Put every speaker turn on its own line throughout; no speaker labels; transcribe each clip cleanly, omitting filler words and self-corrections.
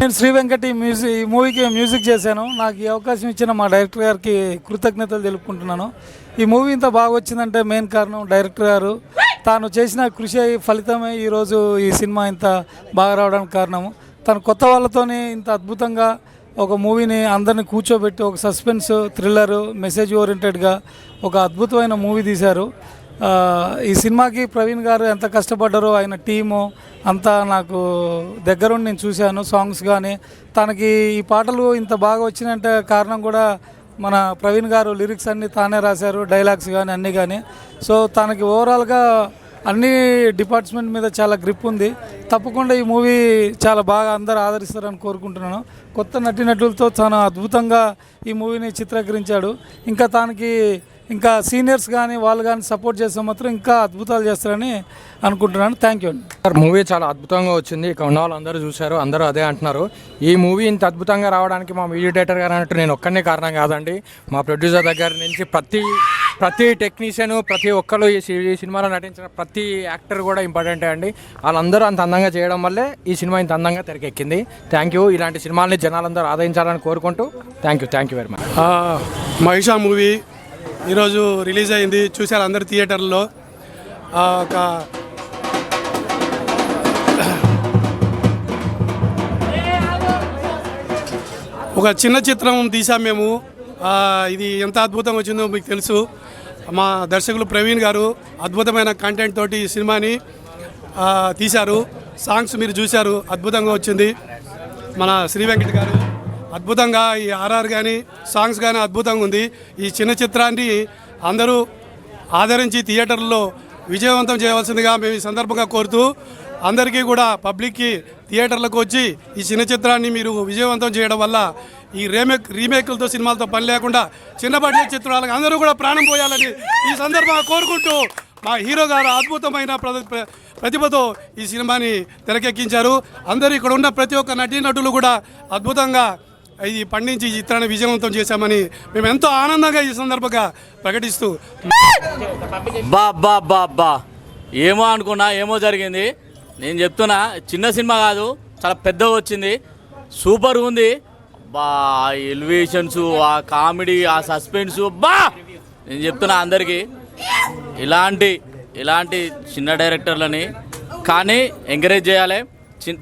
నేను శ్రీ వెంకటి ఈ మూవీకి మ్యూజిక్ చేశాను. నాకు ఈ అవకాశం ఇచ్చిన మా డైరెక్టర్ గారికి కృతజ్ఞతలు తెలుపుకుంటున్నాను. ఈ మూవీ ఇంత బాగా వచ్చిందంటే మెయిన్ కారణం డైరెక్టర్ గారు. తాను చేసిన కృషి ఫలితమే ఈరోజు ఈ సినిమా ఇంత బాగా రావడానికి కారణము. తను కొత్త వాళ్ళతోనే ఇంత అద్భుతంగా ఒక మూవీని అందరిని కూర్చోబెట్టి ఒక సస్పెన్స్ థ్రిల్లరు మెసేజ్ ఓరియంటెడ్గా ఒక అద్భుతమైన మూవీ తీశారు. ఈ సినిమాకి ప్రవీణ్ గారు ఎంత కష్టపడ్డారో ఆయన టీము అంతా నాకు దగ్గరుండి నేను చూశాను. సాంగ్స్ కానీ తనకి ఈ పాటలు ఇంత బాగా వచ్చినంటే కారణం కూడా మన ప్రవీణ్ గారు లిరిక్స్ అన్నీ తానే రాశారు, డైలాగ్స్ కానీ అన్నీ కానీ. సో తనకి ఓవరాల్గా అన్ని డిపార్ట్మెంట్ మీద చాలా గ్రిప్ ఉంది. తప్పకుండా ఈ మూవీ చాలా బాగా అందరూ ఆదరిస్తారని కోరుకుంటున్నాను. కొత్త నటీనటులతో చాలా అద్భుతంగా ఈ మూవీని చిత్రీకరించాడు. ఇంకా తనకి ఇంకా సీనియర్స్ కానీ వాళ్ళు కానీ సపోర్ట్ చేస్తే మాత్రం ఇంకా అద్భుతాలు చేస్తారని అనుకుంటున్నాను. థ్యాంక్ యూ అండి.
సార్ మూవీ చాలా అద్భుతంగా వచ్చింది. ఇక్కడ ఉన్న వాళ్ళు అందరూ చూశారు, అందరూ అదే అంటున్నారు. ఈ మూవీ ఇంత అద్భుతంగా రావడానికి మా మ్యూజిక్ డైరెక్టర్ గారు అన్నట్టు నేను ఒక్కనే కారణం కాదండి. మా ప్రొడ్యూసర్ దగ్గర నుంచి ప్రతి టెక్నీషియన్ ప్రతి ఒక్కరు ఈ సినిమాలో నటించిన ప్రతి యాక్టర్ కూడా ఇంపార్టెంటే అండి. వాళ్ళందరూ అంత అందంగా చేయడం వల్లే ఈ సినిమా ఇంత అందంగా తెరకెక్కింది. Thank you. ఇలాంటి సినిమాల్ని జనాలందరూ ఆదరించాలని కోరుకుంటూ thank you very much.
Mahisha movie ఈరోజు రిలీజ్ అయింది, చూశారు అందరు థియేటర్లో. ఒక చిన్న చిత్రం తీసాం మేము. ఇది ఎంత అద్భుతంగా వచ్చిందో మీకు తెలుసు. మా దర్శకులు ప్రవీణ్ గారు అద్భుతమైన కంటెంట్ తోటి ఈ సినిమాని తీశారు. సాంగ్స్ మీరు చూశారు, అద్భుతంగా వచ్చింది. మన శ్రీ వెంకట్ గారు అద్భుతంగా ఈ ఆర్ఆర్ కానీ సాంగ్స్ కానీ అద్భుతంగా ఉంది. ఈ చిన్న చిత్రాన్ని అందరూ ఆదరించి థియేటర్లో విజయవంతం చేయవలసిందిగా మేము ఈ సందర్భంగా కోరుతూ అందరికీ కూడా పబ్లిక్కి థియేటర్లకు వచ్చి ఈ చిన్న చిత్రాన్ని మీరు విజయవంతం చేయడం వల్ల ఈ రీమేక్లతో సినిమాలతో పని లేకుండా చిన్న బడ్జెట్ చిత్రాలకు అందరూ కూడా ప్రాణం పోయాలని ఈ సందర్భంగా కోరుకుంటూ మా హీరో గారు అద్భుతమైన ప్రతిభతో ఈ సినిమాని తెరకెక్కించారు. అందరూ ఇక్కడ ఉన్న ప్రతి ఒక్క నటీనటులు కూడా అద్భుతంగా ఇది పండించి ఈ చిత్రాన్ని విజయవంతం చేశామని మేము ఎంతో ఆనందంగా ఈ సందర్భంగా ప్రకటిస్తూ
బా ఏమో అనుకున్నా, ఏమో జరిగింది. నేను చెప్తున్నా, చిన్న సినిమా కాదు, చాలా పెద్దగా వచ్చింది, సూపర్ ఉంది. బా ఎలివేషన్స్, ఆ కామెడీ, ఆ సస్పెన్స్, బా నేను చెప్తున్నా అందరికీ ఇలాంటి చిన్న డైరెక్టర్లని కానీ ఎంకరేజ్ చేయాలి.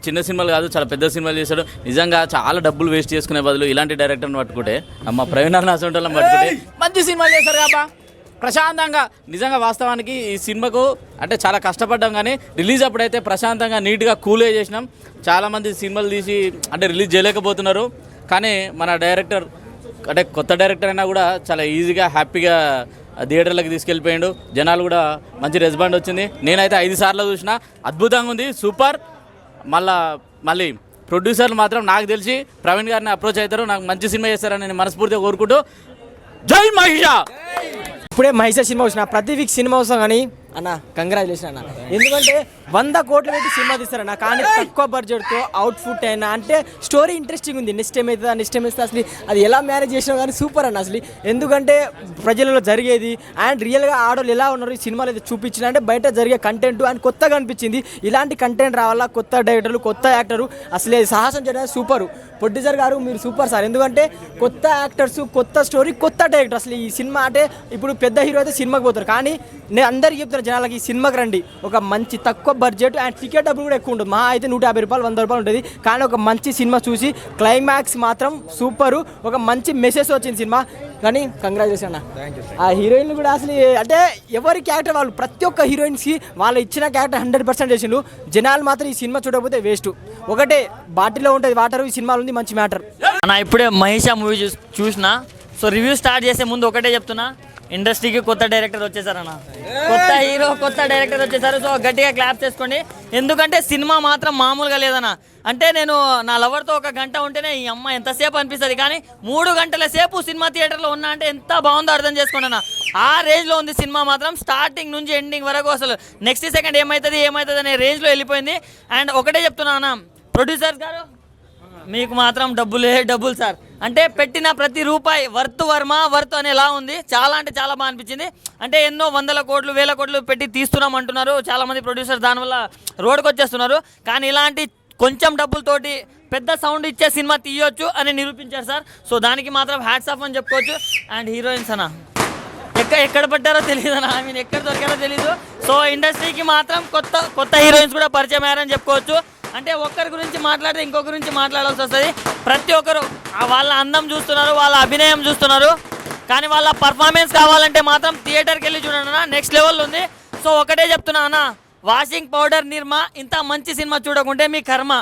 చిన్న సినిమాలు కాదు, చాలా పెద్ద సినిమాలు చేశాడు. నిజంగా చాలా డబ్బులు వేస్ట్ చేసుకునే బదులు ఇలాంటి డైరెక్టర్ని పట్టుకుంటే, అమ్మ ప్రవీణ్ అసంటోళ్ళని పట్టుకుంటే మంచి సినిమాలు చేశారు కాబా ప్రశాంతంగా. నిజంగా వాస్తవానికి ఈ సినిమాకు అంటే చాలా కష్టపడ్డాం, కానీ రిలీజ్ అప్పుడైతే ప్రశాంతంగా నీట్గా కూల్గా చేసినాం. చాలామంది సినిమాలు తీసి అంటే రిలీజ్ చేయలేకపోతున్నారు, కానీ మన డైరెక్టర్ అంటే కొత్త డైరెక్టర్ అయినా కూడా చాలా ఈజీగా హ్యాపీగా థియేటర్లకు తీసుకెళ్ళిపోయాడు. జనాలు కూడా మంచి రెస్పాండ్ వచ్చింది. నేనైతే 5 సార్లు చూసిన, అద్భుతంగా ఉంది, సూపర్. మళ్ళీ ప్రొడ్యూసర్లు మాత్రం నాకు తెలిసి ప్రవీణ్ గారిని అప్రోచ్ అవుతారు, నాకు మంచి సినిమా చేస్తారని నేను మనస్ఫూర్తిగా కోరుకుంటూ జై మహిషా.
ఇప్పుడే మహిషా సినిమా వచ్చిన ప్రతి వీక్ సినిమా వస్తాం కానీ అన్న కంగ్రాచులేషన్ అన్న. ఎందుకంటే 100 కోట్లు పెట్టి సినిమా తీస్తారన్న, కానీ తక్కువ బడ్జెట్తో అవుట్ఫుట్ అయినా అంటే స్టోరీ ఇంట్రెస్టింగ్ ఉంది. నెక్స్ట్ టైం అవుతుంది అసలు అది ఎలా మేనేజ్ చేసినా కానీ సూపర్ అన్న అసలు. ఎందుకంటే ప్రజలలో జరిగేది అండ్ రియల్గా ఆడోళ్ళు ఎలా ఉన్నారు ఈ సినిమాలో అయితే చూపించిన అంటే బయట జరిగే కంటెంట్ అండ్ కొత్తగా అనిపించింది. ఇలాంటి కంటెంట్ రావాలా, కొత్త డైరెక్టర్లు, కొత్త యాక్టరు, అసలు సాహసం చేయడానికి సూపరు. ప్రొడ్యూసర్ గారు మీరు సూపర్ సార్. ఎందుకంటే కొత్త యాక్టర్స్, కొత్త స్టోరీ, కొత్త డైరెక్టర్. అసలు ఈ సినిమా అంటే ఇప్పుడు పెద్ద హీరో అయితే సినిమాకి పోతారు, కానీ నేను అందరికీ చెప్తున్నా జనాలకి ఈ సినిమాకి రండి. ఒక మంచి తక్కువ బడ్జెట్ అండ్ టికెట్ డబ్బులు కూడా ఎక్కువ ఉంటుంది. మా అయితే 150 రూపాయలు 100 రూపాయలు ఉంటుంది, కానీ ఒక మంచి సినిమా చూసి క్లైమాక్స్ మాత్రం సూపరు. ఒక మంచి మెసేజ్ వచ్చింది సినిమా, కానీ కంగ్రాచులేషన్ అన్న. ఆ హీరోయిన్లు కూడా అసలు అంటే ఎవరి క్యారెక్టర్ వాళ్ళు, ప్రతి ఒక్క హీరోయిన్స్కి వాళ్ళు ఇచ్చిన క్యారెక్టర్ 100% చేసిండు. జనాలు మాత్రం ఈ సినిమా చూడకపోతే వేస్ట్. ఒకటే బాటిల్లో ఉంటుంది వాటర్, ఈ సినిమాలో ఉంది మంచి మ్యాటర్
అన్న. ఇప్పుడే మహిషా మూవీ చూసిన. సో రివ్యూ స్టార్ట్ చేసే ముందు ఒకటే చెప్తున్నా, ఇండస్ట్రీకి కొత్త డైరెక్టర్ వచ్చేసారన్న, కొత్త హీరో, కొత్త డైరెక్టర్ వచ్చేసారు. సో గట్టిగా క్లాప్ చేసుకోండి, ఎందుకంటే సినిమా మాత్రం మామూలుగా లేదన్న. అంటే నేను నా లవర్తో 1 గంట ఉంటేనే ఈ అమ్మ ఎంతసేపు అనిపిస్తుంది, కానీ 3 గంటల సేపు సినిమా థియేటర్లో ఉన్నా అంటే ఎంత బాగుందో అర్థం చేసుకోండి అన్న. ఆ రేంజ్లో ఉంది సినిమా మాత్రం, స్టార్టింగ్ నుంచి ఎండింగ్ వరకు. అసలు నెక్స్ట్ సెకండ్ ఏమవుతుంది అనే రేంజ్లో వెళ్ళిపోయింది. అండ్ ఒకటే చెప్తున్నా అన్న, ప్రొడ్యూసర్స్ గారు మీకు మాత్రం డబ్బులు సార్. అంటే పెట్టిన ప్రతి రూపాయి వర్త్ అనేలా ఉంది. చాలా అంటే చాలా బాగా అనిపించింది. అంటే ఎన్నో 100 కోట్లు 1000 కోట్లు పెట్టి తీస్తున్నాం అంటున్నారు చాలామంది ప్రొడ్యూసర్, దానివల్ల రోడ్కి వచ్చేస్తున్నారు. కానీ ఇలాంటి కొంచెం డబ్బులతోటి పెద్ద సౌండ్ ఇచ్చే సినిమా తీయొచ్చు అని నిరూపించారు సార్. సో దానికి మాత్రం హ్యాట్స్ ఆఫ్ అని చెప్పుకోవచ్చు. అండ్ హీరోయిన్స్ అన్న ఎక్కడ పట్టారో తెలియదు అన్న, ఐ మీన్ ఎక్కడ దొరికారో తెలీదు. సో ఇండస్ట్రీకి మాత్రం కొత్త హీరోయిన్స్ కూడా పరిచయం అయ్యారని చెప్పుకోవచ్చు. అంటే ఒక్కరి గురించి మాట్లాడితే ఇంకొక గురించి మాట్లాడాల్సి వస్తుంది. ప్రతి ఒక్కరు వాళ్ళ అందం చూస్తున్నారు, వాళ్ళ అభినయం చూస్తున్నారు, కానీ వాళ్ళ పర్ఫార్మెన్స్ కావాలంటే మాత్రం థియేటర్కి వెళ్ళి చూడండి అన్న, నెక్స్ట్ లెవెల్ ఉంది. సో ఒకటే చెప్తున్నా అన్న, వాషింగ్ పౌడర్ నిర్మా ఇంత మంచి సినిమా చూడకుంటే మీ కర్మ.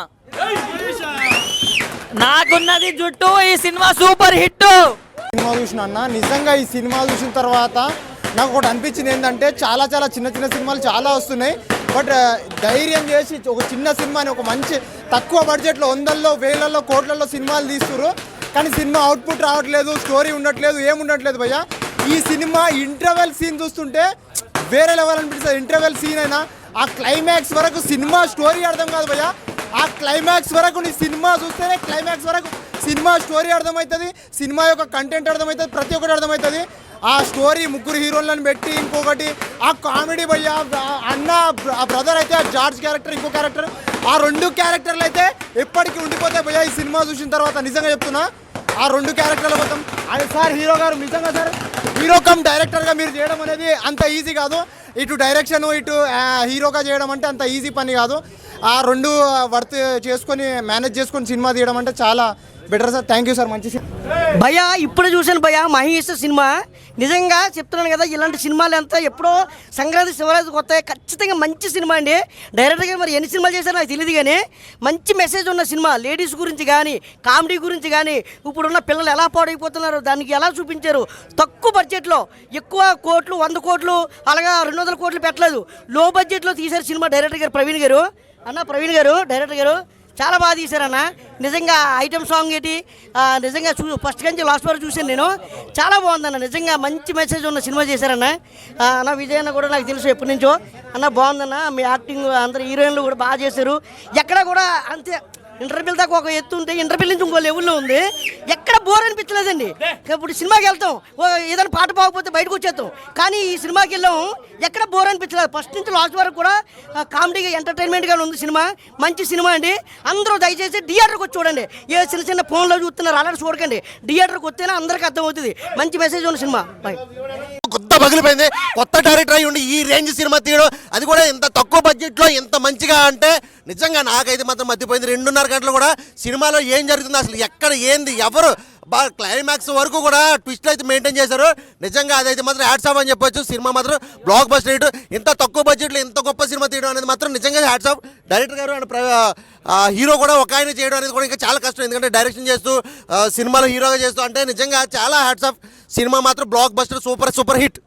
నాకున్నది జుట్టు, ఈ సినిమా సూపర్ హిట్.
సినిమా చూసిన అన్న, నిజంగా ఈ సినిమా చూసిన తర్వాత నాకు ఒకటి అనిపించింది ఏంటంటే చాలా చిన్న సినిమాలు చాలా వస్తున్నాయి. బట్ ధైర్యం చేసి ఒక చిన్న సినిమాని ఒక మంచి తక్కువ బడ్జెట్లో 100ల్లో 1000ల్లో కోట్లలో సినిమాలు తీస్తున్నారు, కానీ సినిమా అవుట్పుట్ రావట్లేదు, స్టోరీ ఉండట్లేదు, ఏముండట్లేదు భయ్య. ఈ సినిమా ఇంటర్వెల్ సీన్ చూస్తుంటే వేరే లెవెల్ అనిపిస్తుంది. ఇంటర్వెల్ సీన్ అయినా ఆ క్లైమాక్స్ వరకు సినిమా స్టోరీ అర్థం కాదు భయ్య. ఆ క్లైమాక్స్ వరకు నీ సినిమా చూస్తేనే క్లైమాక్స్ వరకు సినిమా స్టోరీ అర్థమవుతుంది, సినిమా యొక్క కంటెంట్ అర్థమవుతుంది, ప్రతి ఒక్కటి అర్థమవుతుంది. ఆ స్టోరీ ముగ్గురు హీరోలను పెట్టి ఇంకొకటి ఆ కామెడీ భయ్య, అన్న ఆ బ్రదర్ అయితే ఆ జార్జ్ క్యారెక్టర్, ఇంకో క్యారెక్టర్, ఆ 2 క్యారెక్టర్లు అయితే ఎప్పటికీ ఉండిపోతాయి భయ్య. ఈ సినిమా చూసిన తర్వాత నిజంగా చెప్తున్నా, ఆ 2 క్యారెక్టర్ల మొత్తం సార్ హీరో గారు నిజంగా సార్ హీరో కమ్ డైరెక్టర్గా మీరు చేయడం అనేది అంత ఈజీ కాదు. ఇటు డైరెక్షన్ ఇటు హీరోగా చేయడం అంటే అంత ఈజీ పని కాదు. ఆ 2 వర్త్ చేసుకొని మేనేజ్ చేసుకొని సినిమా తీయడం అంటే చాలా better sir. Thank you sir. మంచి
భయ్యా ఇప్పుడు చూశాను భయ్యా మహేష్ సినిమా. నిజంగా చెప్తున్నాను కదా, ఇలాంటి సినిమాలు ఎంత ఎప్పుడో సంక్రాంతి శివరాత్రి కొత్త ఖచ్చితంగా మంచి సినిమా అండి. డైరెక్ట్గా మరి ఎన్ని సినిమాలు చేశారో నాకు తెలియదు, కానీ మంచి మెసేజ్ ఉన్న సినిమా. లేడీస్ గురించి కానీ కామెడీ గురించి కానీ ఇప్పుడున్న పిల్లలు ఎలా పాడైపోతున్నారు దానికి ఎలా చూపించారు. తక్కువ బడ్జెట్లో ఎక్కువ కోట్లు 100 కోట్లు అలాగా 200 కోట్లు పెట్టలేదు, లో బడ్జెట్లో తీశారు సినిమా. డైరెక్టర్ గారు ప్రవీణ్ గారు డైరెక్టర్ గారు చాలా బాగా తీశారన్న. నిజంగా ఐటమ్ సాంగ్ ఏంటి నిజంగా ఫస్ట్ నుంచి లాస్ట్ వరకు చూశాను నేను, చాలా బాగుందన్న. నిజంగా మంచి మెసేజ్ ఉన్న సినిమా చేశారన్న. అన్న విజయ్ అన్న కూడా నాకు తెలుసు ఎప్పటి నుంచో అన్న, బాగుందన్న. మీ యాక్టింగ్ అందరు హీరోయిన్లు కూడా బాగా చేశారు. ఎక్కడ కూడా అంతే ఇంటర్వ్యూల దాకా ఒక ఎత్తు ఉంటే ఇంటర్వ్యూ నుంచి ఇంకో లెవెల్లో ఉంది. ఎక్కడ బోర్ అనిపించలేదండి. ఇప్పుడు సినిమాకి వెళ్తాం, ఏదైనా పాట బాగపోతే బయటకు వచ్చేస్తాం, కానీ ఈ సినిమాకి వెళ్ళాం ఎక్కడ బోర్ అనిపించలేదు. ఫస్ట్ నుంచి లాస్ట్ వరకు కూడా కామెడీగా ఎంటర్టైన్మెంట్గా ఉంది సినిమా. మంచి సినిమా అండి. అందరూ దయచేసి థియేటర్కి వచ్చి చూడండి. ఏ చిన్న ఫోన్లో చూస్తున్నారు అలాంటి చూడకండి, థియేటర్కి వస్తేనే అందరికీ అర్థమవుతుంది. మంచి మెసేజ్ ఉన్న సినిమా. బాయ్.
కొత్త పగిలిపోయింది, కొత్త డైరెక్టర్ అయ్యి ఉండి ఈ రేంజ్ సినిమా తీయడం, అది కూడా ఇంత తక్కువ బడ్జెట్లో ఇంత మంచిగా అంటే నిజంగా నాకైతే మాత్రం మర్చిపోయింది. 2.5 గంటలు కూడా సినిమాలో ఏం జరుగుతుంది, అసలు ఎక్కడ ఏంది ఎవరు బాగా క్లైమాక్స్ వరకు కూడా ట్విస్ట్ అయితే మెయింటైన్ చేశారు. నిజంగా అదైతే మాత్రం హ్యాట్స్ ఆఫ్ అని చెప్పొచ్చు. సినిమా మాత్రం బ్లాక్ బస్టర్ హిట్. ఇంత తక్కువ బడ్జెట్లో ఇంత గొప్ప సినిమా తీయడం అనేది మాత్రం నిజంగా హ్యాట్స్ ఆఫ్. డైరెక్టర్ గారు అండ్ హీరో కూడా ఒక ఆయన చేయడం అనేది కూడా ఇంకా చాలా కష్టం, ఎందుకంటే డైరెక్షన్ చేస్తూ సినిమాలో హీరోగా చేస్తూ అంటే నిజంగా చాలా హ్యాట్స్ ఆఫ్. సినిమా మాత్రం బ్లాక్ బస్టర్ సూపర్ హిట్.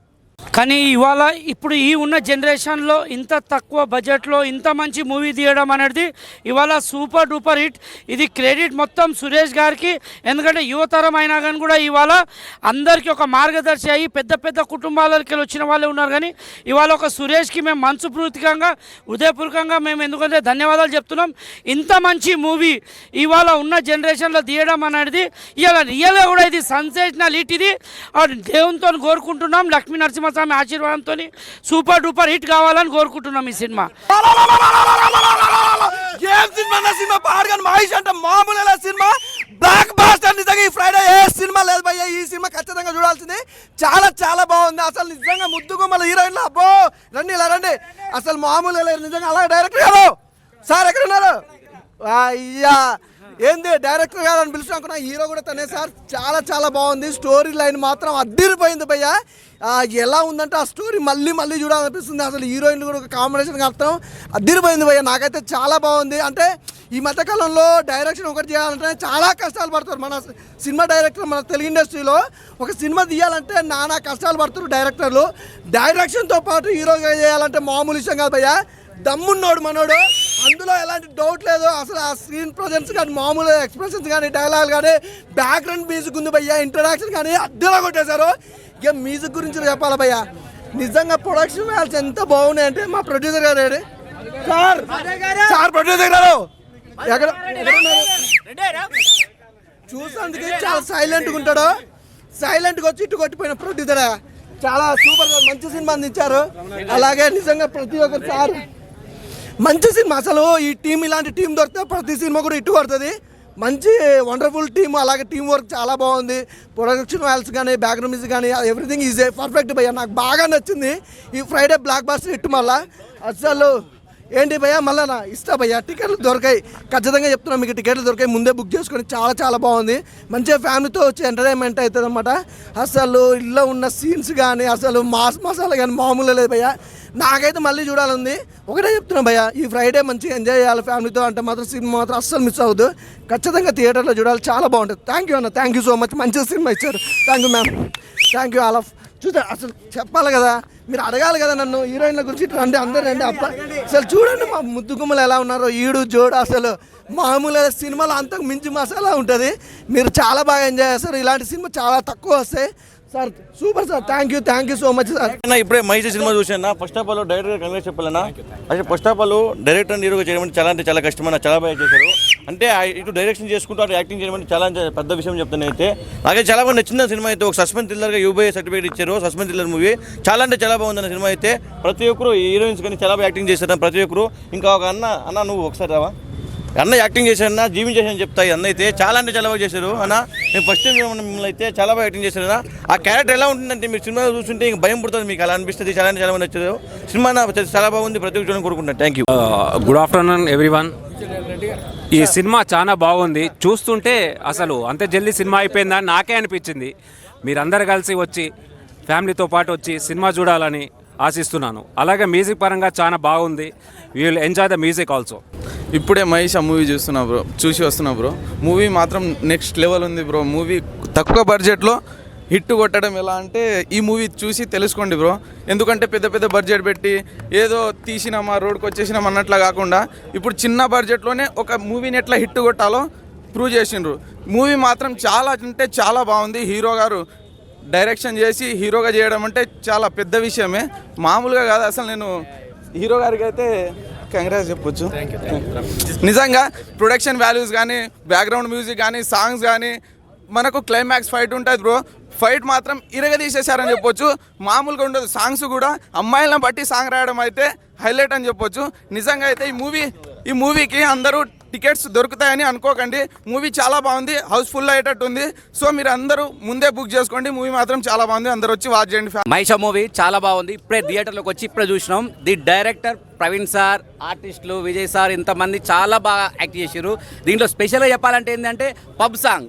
కానీ ఇవాళ ఇప్పుడు ఈ ఉన్న జనరేషన్లో ఇంత తక్కువ బడ్జెట్లో ఇంత మంచి మూవీ తీయడం అనేది ఇవాళ సూపర్ డూపర్ హిట్. ఇది క్రెడిట్ మొత్తం సురేష్ గారికి, ఎందుకంటే యువతరం అయినా కానీ కూడా ఇవాళ అందరికీ ఒక మార్గదర్శి అయ్యి పెద్ద కుటుంబాలకి వచ్చిన వాళ్ళే ఉన్నారు. కానీ ఇవాళ ఒక సురేష్కి మేము మనస్ఫూర్తికంగా హృదయపూర్వకంగా మేము ఎందుకంటే ధన్యవాదాలు చెప్తున్నాం. ఇంత మంచి మూవీ ఇవాళ ఉన్న జనరేషన్లో తీయడం అనేది ఇవాళ రియల్గా కూడా ఇది సెన్సేషనల్ హిట్. ఇది దేవునితో కోరుకుంటున్నాం, లక్ష్మీ నరసింహ స్వామి ఆశీర్వాదంతో సూపర్ డూపర్ హిట్ కావాలని కోరుకుంటున్నాం. ఈ సినిమా
సినిమా పాడగానే మహేష్ అంటే మామూలు సినిమా బ్లాక్ బాస్టర్. నిజంగా ఈ ఫ్రైడే ఏ సినిమా లేదు భయ్య, ఈ సినిమా ఖచ్చితంగా చూడాల్సింది. చాలా బాగుంది. అసలు నిజంగా ముద్దుగుమ్మల హీరోయిన్లు అబ్బో రండి ఇలా రండి, అసలు మామూలు లేదు నిజంగా. అలాగే డైరెక్టర్ గారు సార్ ఎక్కడ ఉన్నారు? అయ్యా ఏంది డైరెక్టర్ గారు అని పిలుచుకున్నా, హీరో కూడా తనే సార్. చాలా బాగుంది. స్టోరీ లైన్ మాత్రం అద్దిరిపోయింది భయ్య. ఎలా ఉందంటే ఆ స్టోరీ మళ్ళీ చూడాలనిపిస్తుంది. అసలు హీరోయిన్లు కూడా ఒక కాంబినేషన్ అర్థం అద్దిరిపోయింది భయ్య. నాకైతే చాలా బాగుంది. అంటే ఈ మధ్యకాలంలో డైరెక్షన్ ఒకటి చేయాలంటే చాలా కష్టాలు పడతారు మన సినిమా డైరెక్టర్. మన తెలుగు ఇండస్ట్రీలో ఒక సినిమా తీయాలంటే నానా కష్టాలు పడుతారు డైరెక్టర్లు. డైరెక్షన్తో పాటు హీరోగా చేయాలంటే మామూలు విషయం కాదు భయ్య. దమ్మున్నోడు మనోడు, అందులో ఎలాంటి డౌట్ లేదు. అసలు ఆ స్క్రీన్ ప్రజెన్స్ కానీ మామూలు ఎక్స్ప్రెషన్స్ కానీ డైలాగ్ కానీ బ్యాక్గ్రౌండ్ మ్యూజిక్ ఉంది భయ్య, ఇంట్రడక్షన్ కానీ అద్దెలా కొట్టేశారు. ఇక మ్యూజిక్ గురించి చెప్పాలి భయ్య, నిజంగా ప్రొడక్షన్ వాల్యూస్ ఎంత బాగున్నాయి అంటే మా ప్రొడ్యూసర్ గారు సార్ ప్రొడ్యూసర్ గారు ఎక్కడ చూసేందుకు చాలా సైలెంట్గా ఉంటాడు. సైలెంట్గా వచ్చి ఇటు కొట్టిపోయిన ప్రొడ్యూసర్ చాలా సూపర్ మంచి సినిమా అందించారు. అలాగే నిజంగా ప్రతి ఒక్కరు సార్ మంచి సినిమా. అసలు ఈ టీం ఇలాంటి టీం దొరికితే ప్రతి సినిమా కూడా ఇటు కొడుతుంది. మంచి వండర్ఫుల్ టీమ్, అలాగే టీం వర్క్ చాలా బాగుంది. ప్రొడక్షన్ వాల్స్ కానీ బ్యాక్గ్రౌండ్ మ్యూజిక్ కానీ ఎవ్రీథింగ్ ఈజ్ ఏ పర్ఫెక్ట్ భయ్య. నాకు బాగా నచ్చింది ఈ ఫ్రైడే బ్లాక్ బాస్టర్ హిట్. మళ్ళా అసలు ఏంటి భయ్య, మళ్ళీ నా ఇస్తా భయ్య, టికెట్లు దొరికాయి, ఖచ్చితంగా చెప్తున్నాను మీకు టికెట్లు దొరికాయి, ముందే బుక్ చేసుకొని చాలా చాలా బాగుంది. మంచిగా ఫ్యామిలీతో వచ్చి ఎంటర్టైన్మెంట్ అవుతుంది అనమాట. అసలు ఇల్లు ఉన్న సీన్స్ కానీ అసలు మాస్ మసాలా కానీ మామూలుగా లేదు భయ్య. నాకైతే మళ్ళీ చూడాలంది. ఒకటే చెప్తున్నా భయ్య, ఈ ఫ్రైడే మంచిగా ఎంజాయ్ చేయాలి ఫ్యామిలీతో అంటే మాత్రం సినిమా మాత్రం అస్సలు మిస్ అవ్వద్దు, ఖచ్చితంగా థియేటర్లో చూడాలి, చాలా బాగుంటుంది. థ్యాంక్ యూ అన్న, థ్యాంక్ యూ సో మచ్, మంచి సినిమా ఇచ్చారు. Thank you ma'am, thank you all of. చూద్దాం అసలు చెప్పాలి కదా, మీరు అడగాలి కదా నన్ను హీరోయిన్ల గురించి. రండి అందరూ రండి అబ్బా, అసలు చూడండి మా ముద్దు గుమ్మలు ఎలా ఉన్నారో, ఈడు జోడు అసలు మామూలు సినిమాలో అంతకు మించి మసాలా ఉంటుంది. మీరు చాలా బాగా ఎంజాయ్ చేస్తారు. ఇలాంటి సినిమా చాలా తక్కువ వస్తాయి sir. Super sir, thank you so much sir.
ఇప్పుడే మహేష్ సినిమా చూసాను. First of all director congress చెప్పాలన్నా. అసలు ఫస్ట్ ఆఫ్ ఆల్ డైరెక్టర్ హీరోగా చేయడం అంటే చాలా కష్టమన్నా, చాలా బాగా చేశారు. అంటే ఇటు డైరెక్షన్ చేసుకుంటూ అటు యాక్టింగ్ చేయడం అంటే చాలా పెద్ద విషయం చెప్తాను. అయితే నాకైతే చాలా బాగా నచ్చిన సినిమా. అయితే ఒక సస్పెన్స్ థ్రిల్లర్గా యూబై సర్టిఫికేట్ ఇచ్చారు. సస్పెన్స్ థ్రిల్లర్ మూవీ చాలా బాగుందన్న సినిమా. అయితే ప్రతి ఒక్కరు హీరోయిన్స్ కానీ చాలా బాగా యాక్టింగ్ చేశారు ప్రతి ఒక్కరు. ఇంకా ఒక అన్న నువ్వు ఒకసారి రావా, అన్న యాక్టింగ్ చేశారన్నా, జీవించేసాను చెప్తాయి. అన్న అయితే చాలా బాగా చేశారు అన్న. నేను ఫస్ట్ టైం మిమ్మల్ని అయితే చాలా బాగా యాక్టింగ్ చేశారు అన్న. ఆ క్యారెక్టర్ ఎలా ఉంటుందంటే మీరు సినిమా చూస్తుంటే ఇంకా భయం పుడుతుంది, మీకు అలా అనిపిస్తుంది. చాలా బాగా నచ్చారు సినిమా, చాలా బాగుంది, ప్రతి ఒక్కరు కోరుకుంటున్నాను. Thank you.
Good afternoon everyone. ఈ సినిమా చాలా బాగుంది. చూస్తుంటే అసలు అంత జల్దీ సినిమా అయిపోయిందని నాకే అనిపించింది. మీరందరూ కలిసి వచ్చి ఫ్యామిలీతో పాటు వచ్చి సినిమా చూడాలని ఆశిస్తున్నాను. అలాగే మ్యూజిక్ పరంగా చాలా బాగుంది. We will enjoy the music also.
ఇప్పుడే మహేష్ మూవీ చూసి వస్తున్నా బ్రో. మూవీ మాత్రం నెక్స్ట్ లెవెల్ ఉంది బ్రో. మూవీ తక్కువ బడ్జెట్లో హిట్ కొట్టడం ఎలా అంటే ఈ మూవీ చూసి తెలుసుకోండి బ్రో. ఎందుకంటే పెద్ద బడ్జెట్ పెట్టి ఏదో తీసినామా రోడ్కి వచ్చేసినాం అన్నట్లా కాకుండా ఇప్పుడు చిన్న బడ్జెట్లోనే ఒక మూవీని ఎట్లా హిట్ కొట్టాలో ప్రూవ్ చేసిండ్రు. మూవీ మాత్రం చాలా అంటే చాలా బాగుంది. హీరో గారు డైరెక్షన్ చేసి హీరోగా చేయడం అంటే చాలా పెద్ద విషయమే, మామూలుగా కాదు. అసలు నేను హీరో గారికి అయితే కంగ్రాట్స్ చెప్పొచ్చు. నిజంగా ప్రొడక్షన్ వాల్యూస్ కానీ బ్యాక్గ్రౌండ్ మ్యూజిక్ కానీ సాంగ్స్ కానీ మనకు క్లైమాక్స్ ఫైట్ ఉంటుంది బ్రో. ఫైట్ మాత్రం ఇరగదీసేశారని చెప్పొచ్చు, మామూలుగా ఉండదు. సాంగ్స్ కూడా అమ్మాయిలను బట్టి సాంగ్ రాయడం అయితే హైలైట్ అని చెప్పొచ్చు. నిజంగా అయితే ఈ మూవీకి అందరూ టికెట్స్ దొరుకుతాయని అనుకోకండి. మూవీ చాలా బాగుంది, హౌస్ఫుల్ అయ్యేటట్టు ఉంది. సో మీరు అందరూ ముందే బుక్ చేసుకోండి. మూవీ మాత్రం చాలా బాగుంది, అందరూ వచ్చి వాచ్ చేయండి.
మహేష్ మూవీ చాలా బాగుంది. ఇప్పుడే థియేటర్లోకి వచ్చి ఇప్పుడే చూసినాం. ది డైరెక్టర్ ప్రవీణ్ సార్, ఆర్టిస్టులు విజయ్ సార్, ఇంతమంది చాలా బాగా యాక్ట్ చేశారు. దీంట్లో స్పెషల్గా చెప్పాలంటే ఏంటంటే పబ్ సాంగ్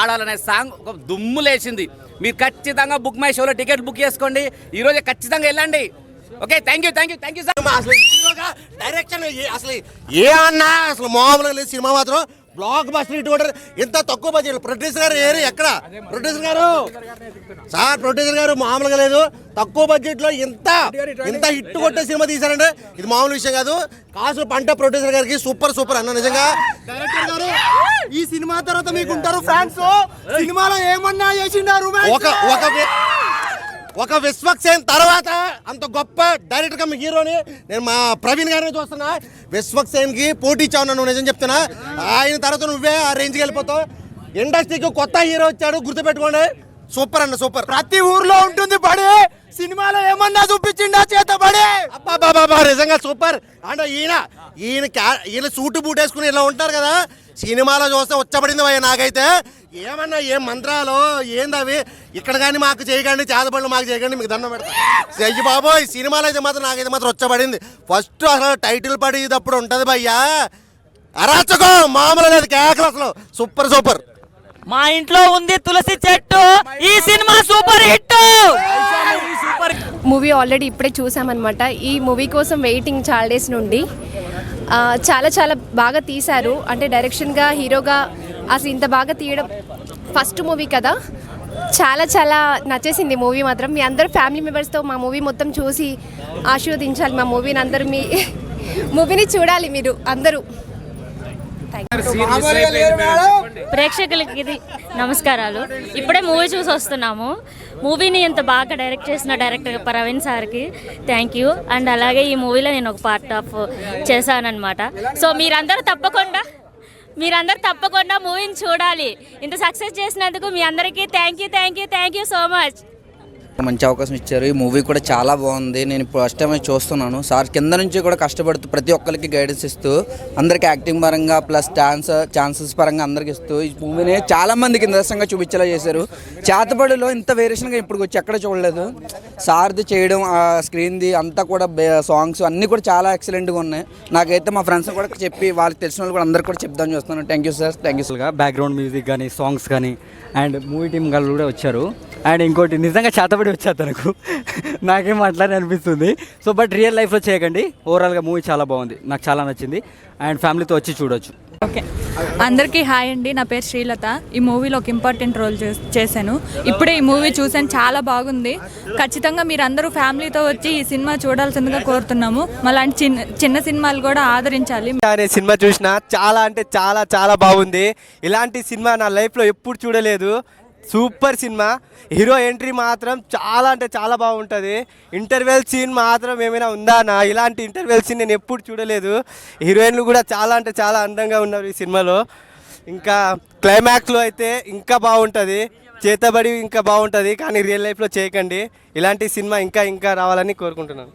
ఆడాలనే సాంగ్ ఒక దుమ్ము లేచింది. మీరు ఖచ్చితంగా బుక్ మై షోలో టికెట్ బుక్ చేసుకోండి. ఈరోజే ఖచ్చితంగా వెళ్ళండి. Okay, thank you sir.
Direction అసలు ఏ అన్నా అసలు మామూలుగా లేదు. సినిమా మాత్రం బ్లాక్ బస్టర్ హిట్ కొట్టారు. ఎంత తక్కువ బడ్జెట్. ప్రొడ్యూసర్ గారు ఎక్కడ ప్రొడ్యూసర్ గారు మామూలుగా లేదు. తక్కువ బడ్జెట్లో ఎంత హిట్ కొట్టే సినిమా తీశారంటే ఇది మామూలు విషయం కాదు. కాసులు పంట ప్రొడ్యూసర్ గారికి సూపర్ అన్న. నిజంగా డైరెక్టర్ గారు ఈ సినిమా తర్వాత మీకు ఉంటారు ఫ్యాన్స్. సినిమాలో ఏమన్నా చేసిండారు ఒక విశ్వక్సేన్ తర్వాత అంత గొప్ప డైరెక్టర్గా మీ హీరోని నేను మా ప్రవీణ్ గారిని చూస్తున్నా. విశ్వక్సేన్కి పోటీ ఇచ్చావు నువ్వు, నిజం చెప్తున్నా. ఆయన తర్వాత నువ్వే ఆ రేంజ్కి వెళ్ళిపోతావు. ఇండస్ట్రీకి కొత్త హీరో వచ్చాడు, గుర్తుపెట్టుకోండి. సూపర్ అన్న, సూపర్. ప్రతి ఊర్లో ఉంటుంది బడి, సినిమాలో ఏమన్నా చూపించిండా చేత బడి. అబ్బా నిజంగా సూపర్. అంటే ఈయన సూటు బూట్ వేసుకుని ఇలా ఉంటారు కదా, సినిమాలో చూస్తే వచ్చబడింది భయ్య. నాకైతే ఏమన్నా ఏం మంత్రాలు ఏందవి ఇక్కడ కానీ మాకు చేయకండి, చేతబడులు మాకు చేయకండి, మీకు దండం పెడతా. అయ్యి బాబోయ్, సినిమాలో అయితే మాత్రం నాకైతే మాత్రం వచ్చబడింది. ఫస్ట్ అసలు టైటిల్ పడేటప్పుడు ఉంటుంది భయ్యా, అరాచకం మామూలు లేదు, కేకలు అసలు సూపర్.
మా ఇంట్లో ఉంది తులసి చెట్టు, ఈ cinema super hit.
Movie already ఇప్పుడే చూసామన్నమాట. ఈ మూవీ కోసం వెయిటింగ్ చాలా డేస్ నుండి. చాలా బాగా తీశారు. అంటే డైరెక్షన్గా, హీరోగా అసలు ఇంత బాగా తీయడం ఫస్ట్ మూవీ కదా. చాలా నచ్చేసింది మూవీ మాత్రం. మీ అందరూ ఫ్యామిలీ మెంబర్స్తో మా మూవీ మొత్తం చూసి ఆశీర్వదించాలి. మా మూవీని అందరూ మూవీని చూడాలి మీరు అందరూ.
ప్రేక్షకులకి ఇది నమస్కారాలు. ఇప్పుడే మూవీ చూసి వస్తున్నాము. మూవీని ఎంత బాగా డైరెక్ట్ చేసిన డైరెక్టర్ ప్రవీణ్ సార్కి థ్యాంక్ యూ. అండ్ అలాగే ఈ మూవీలో నేను ఒక పార్ట్ ఆఫ్ చేశానన్నమాట. సో మీరందరూ తప్పకుండా మూవీని చూడాలి. ఇంత సక్సెస్ చేసినందుకు మీ అందరికీ థ్యాంక్ యూ సో మచ్.
మంచి అవకాశం ఇచ్చారు. ఈ మూవీ కూడా చాలా బాగుంది. నేను ఇప్పుడు ఫస్ట్ టైం చూస్తున్నాను. సార్ కింద నుంచి కూడా కష్టపడుతూ ప్రతి ఒక్కరికి గైడెన్స్ ఇస్తూ అందరికి యాక్టింగ్ పరంగా ప్లస్ ఛాన్సెస్ పరంగా అందరికి ఇస్తూ ఈ మూవీని చాలా మందికి నిదర్శనంగా చూపించేలా చేశారు. చేతబడిలో ఇంత వేరియేషన్గా ఇప్పుడు వచ్చి ఎక్కడ చూడలేదు. సార్ది చేయడం, ఆ స్క్రీన్ది అంతా కూడా సాంగ్స్ అన్నీ కూడా చాలా ఎక్సలెంట్గా ఉన్నాయి. నాకైతే మా ఫ్రెండ్స్ కూడా చెప్పి వాళ్ళకి తెలిసిన వాళ్ళు కూడా అందరికి కూడా చెప్దాం చూస్తున్నాను. Thank you sir, thank you.
Background music కానీ సాంగ్స్ కానీ అండ్ మూవీ టీమ్ వాళ్ళు కూడా వచ్చారు. అండ్ ఇంకోటి నిజంగా చేతబడి వచ్చారు తనకు, నాకేం అట్లానే అనిపిస్తుంది. సో బట్ రియల్ లైఫ్లో చేయకండి. ఓవరాల్గా మూవీ చాలా బాగుంది, నాకు చాలా నచ్చింది. అండ్ ఫ్యామిలీతో వచ్చి చూడొచ్చు.
ఓకే, అందరికీ హాయ్ అండి. నా పేరు శ్రీలత. ఈ మూవీలో ఒక ఇంపార్టెంట్ రోల్ చేశాను. ఇప్పుడే ఈ మూవీ చూసాను, చాలా బాగుంది. ఖచ్చితంగా మీరు అందరూ ఫ్యామిలీతో వచ్చి ఈ సినిమా చూడాల్సిందిగా కోరుతున్నాము. అలాంటి చిన్న సినిమాలు కూడా ఆదరించాలి.
అనే సినిమా చూసిన చాలా అంటే చాలా చాలా బాగుంది. ఇలాంటి సినిమా నా లైఫ్లో ఎప్పుడు చూడలేదు. Super cinema. హీరో ఎంట్రీ మాత్రం చాలా అంటే చాలా బాగుంటుంది. ఇంటర్వెల్ సీన్ మాత్రం ఏమైనా ఉందా నా, ఇలాంటి ఇంటర్వెల్ సీన్ నేను ఎప్పుడు చూడలేదు. హీరోయిన్లు కూడా చాలా అంటే చాలా అందంగా ఉన్నారు ఈ సినిమాలో. ఇంకా క్లైమాక్స్లో అయితే ఇంకా బాగుంటుంది, చేతబడి ఇంకా బాగుంటుంది. కానీ రియల్ లైఫ్లో చేయకండి. ఇలాంటి సినిమా ఇంకా ఇంకా రావాలని కోరుకుంటున్నాను.